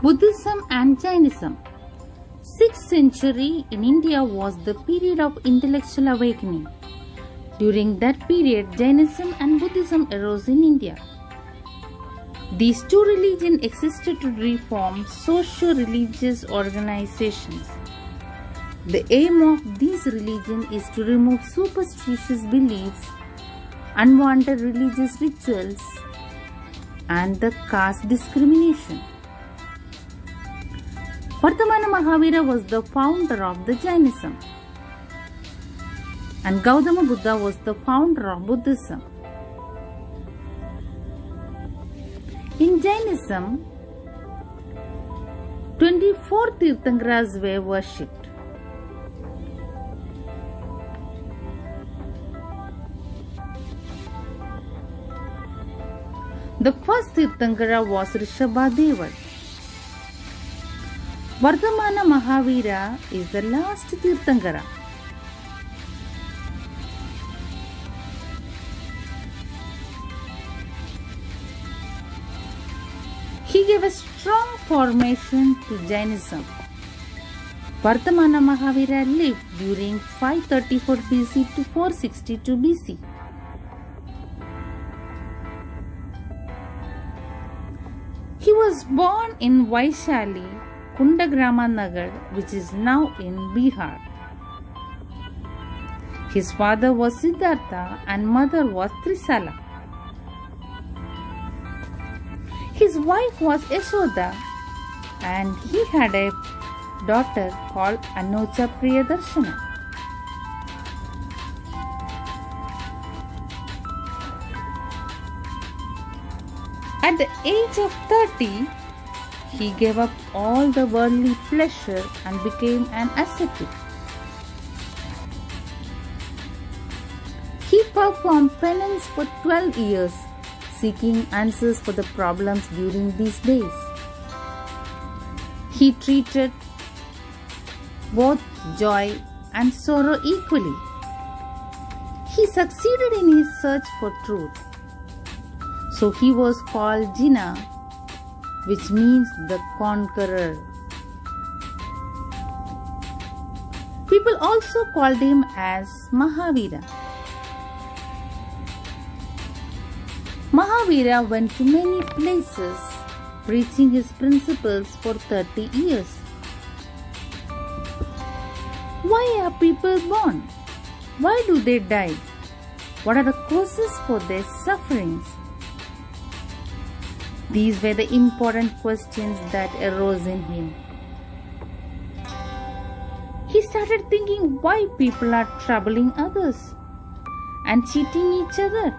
Buddhism and Jainism. 6th century in India was the period of intellectual awakening. During that period, Jainism and Buddhism arose in India. These two religions existed to reform socio-religious organizations. The aim of these religions is to remove superstitious beliefs, unwanted religious rituals, and the caste discrimination. Vardhamana Mahavira was the founder of the Jainism, and Gautama Buddha was the founder of Buddhism. In Jainism, 24 Tirthankaras were worshipped. The first Tirthankara was Rishabhadeva. Vardhamana Mahavira is the last Tirthankara. He gave a strong formation to Jainism. Vardhamana Mahavira lived during 534 BC to 462 BC. He was born in Vaishali, Kundagrama Nagar, which is now in Bihar. His father was Siddhartha and mother was Trisala. His wife was Yashoda and he had a daughter called Anuja Priyadarshana. At the age of 30, he gave up all the worldly pleasure and became an ascetic. He performed penance for 12 years, seeking answers for the problems during these days. He treated both joy and sorrow equally. He succeeded in his search for truth. So he was called Jina, which means the conqueror. People also called him as Mahavira. Mahavira went to many places preaching his principles for 30 years. Why are people born? Why do they die? What are the causes for their sufferings? These were the important questions that arose in him. He started thinking why people are troubling others and cheating each other.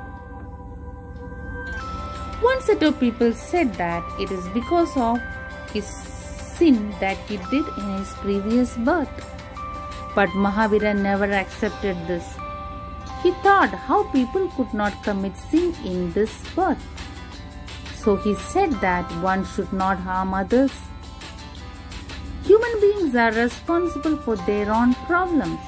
One set of people said that it is because of his sin that he did in his previous birth. But Mahavira never accepted this. He thought how people could not commit sin in this birth. So he said that one should not harm others. Human beings are responsible for their own problems.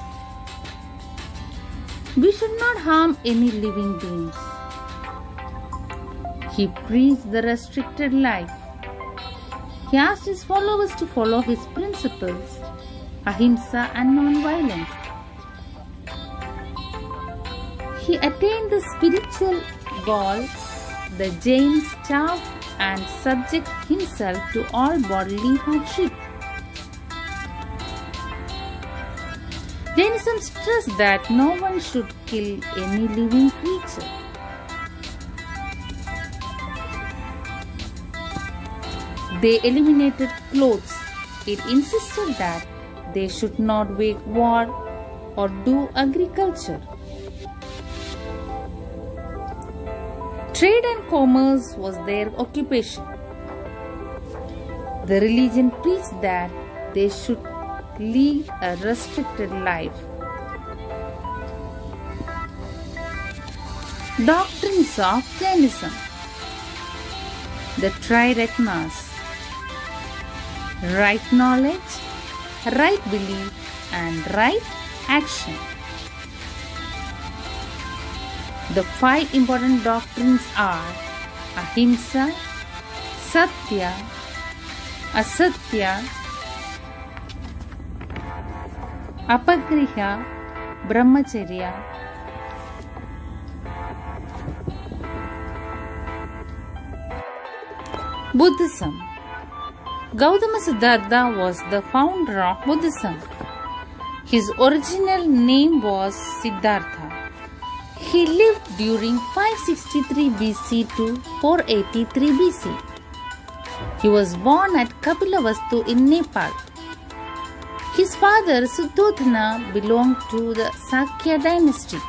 We should not harm any living beings. He preached the restricted life. He asked his followers to follow his principles, ahimsa and non-violence. He attained the spiritual goal. The Jain starved and subject himself to all bodily hardship. Jainism stressed that no one should kill any living creature. They eliminated clothes. It insisted that they should not wage war or do agriculture. Trade and commerce was their occupation. The religion preached that they should lead a restricted life. Doctrines of Jainism. The Triratnas: right knowledge, right belief, and right action. The 5 important doctrines are Ahimsa, Satya, asatya, apagriha, brahmacharya, Buddhism. Gautama Siddhartha was the founder of Buddhism. His original name was Siddhartha. He lived during 563 BC to 483 BC. He was born at Kapilavastu in Nepal. His father Suddhodana belonged to the Sakya dynasty.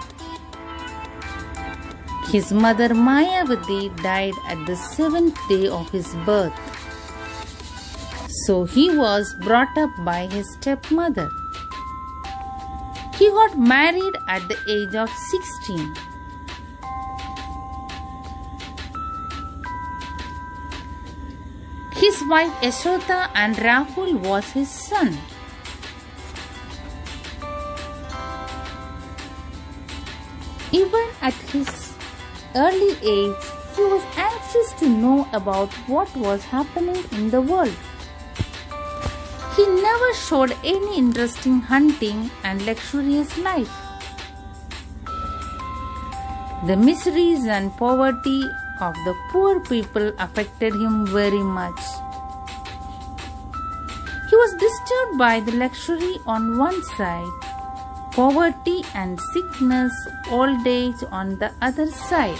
His mother Mayavati died at the 7th day of his birth. So he was brought up by his stepmother. He got married at the age of 16. His wife Yashoda and Rahul was his son. Even at his early age, he was anxious to know about what was happening in the world. He never showed any interest in hunting and luxurious life. The miseries and poverty of the poor people affected him very much. He was disturbed by the luxury on one side, poverty and sickness, old age on the other side.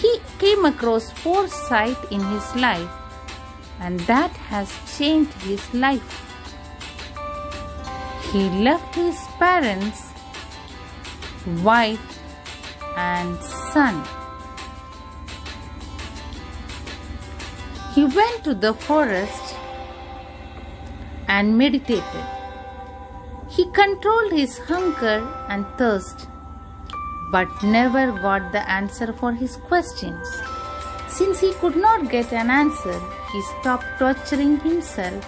He came across foresight in his life, and that has changed his life. He left his parents, wife, and son. He went to the forest and meditated. He controlled his hunger and thirst, but never got the answer for his questions. Since he could not get an answer, he stopped torturing himself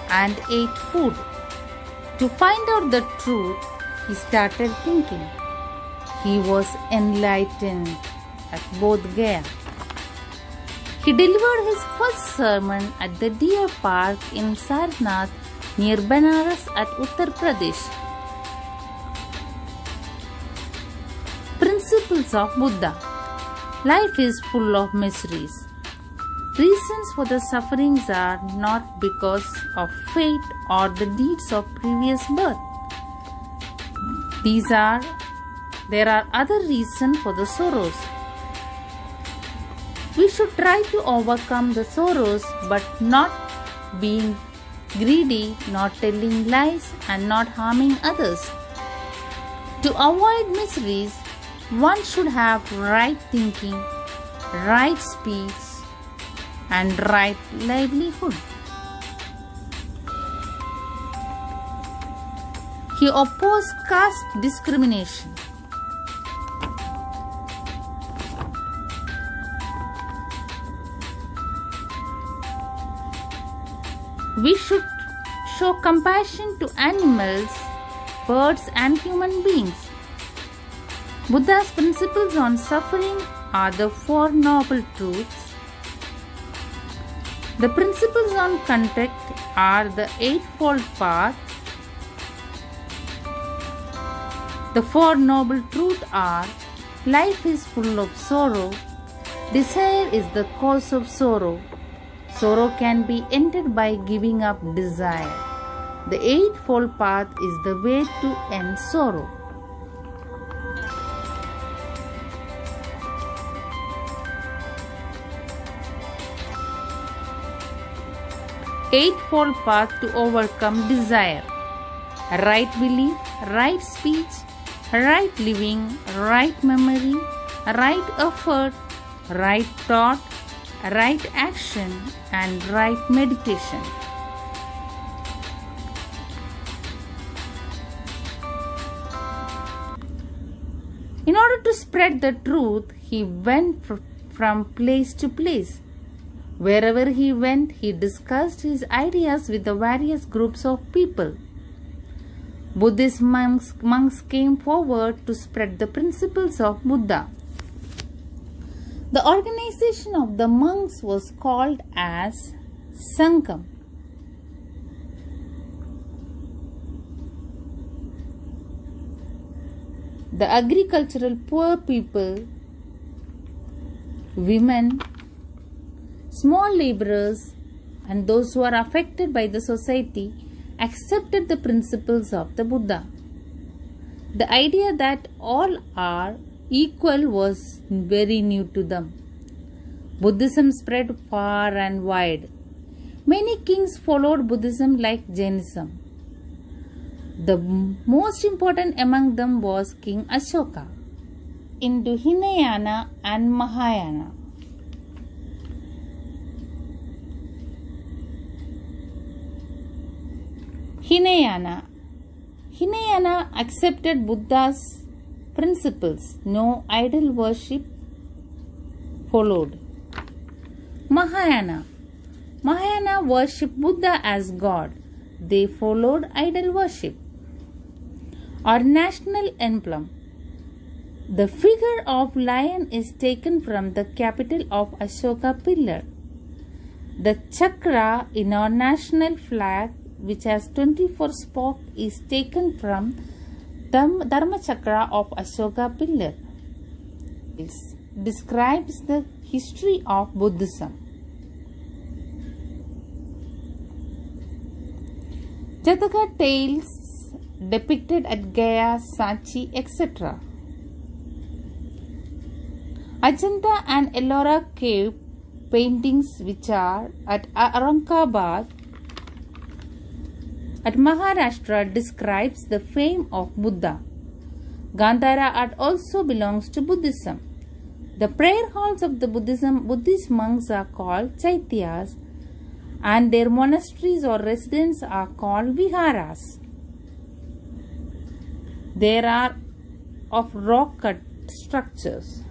and ate food. To find out the truth, he started thinking. He was enlightened at Bodh Gaya. He delivered his first sermon at the Deer Park in Sarnath near Banaras at Uttar Pradesh. Principles of Buddha. Life is full of miseries. Reasons for the sufferings are not because of fate or the deeds of previous birth. There are other reasons for the sorrows. We should try to overcome the sorrows, but not being greedy, not telling lies, and not harming others. To avoid miseries, one should have right thinking, right speech, and right livelihood. He opposed caste discrimination. We should show compassion to animals, birds, and human beings. Buddha's principles on suffering are the Four Noble Truths. The principles on conduct are the Eightfold Path. The Four Noble Truths are: life is full of sorrow. Desire is the cause of sorrow. Sorrow can be ended by giving up desire. The Eightfold Path is the way to end sorrow. Eightfold Path to overcome desire: right belief, right speech, right living, right memory, right effort, right thought, right action, and right meditation. In order to spread the truth, he went from place to place. Wherever he went, he discussed his ideas with the various groups of people. Buddhist monks came forward to spread the principles of Buddha. The organization of the monks was called as Sangham. The agricultural poor people, women, small laborers, and those who are affected by the society accepted the principles of the Buddha. The idea that all are equal was very new to them. Buddhism spread far and wide. Many kings followed Buddhism like Jainism. The most important among them was King Ashoka. Into Hinayana and Mahayana. Hinayana accepted Buddha's principles. No idol worship followed. Mahayana worshipped Buddha as God. They followed idol worship. Our national emblem. The figure of lion is taken from the capital of Ashoka pillar. The chakra in our national flag, which has 24 spokes, is taken from the Dharma chakra of Ashoka pillar. It describes the history of Buddhism. Jataka tales depicted at Gaya, Sanchi, etc. Ajanta and Ellora cave paintings, which are at Aurangabad at Maharashtra, describes the fame of Buddha. Gandhara art also belongs to Buddhism. The prayer halls of the Buddhist monks are called chaityas, and their monasteries or residences are called viharas. They are of rock cut structures.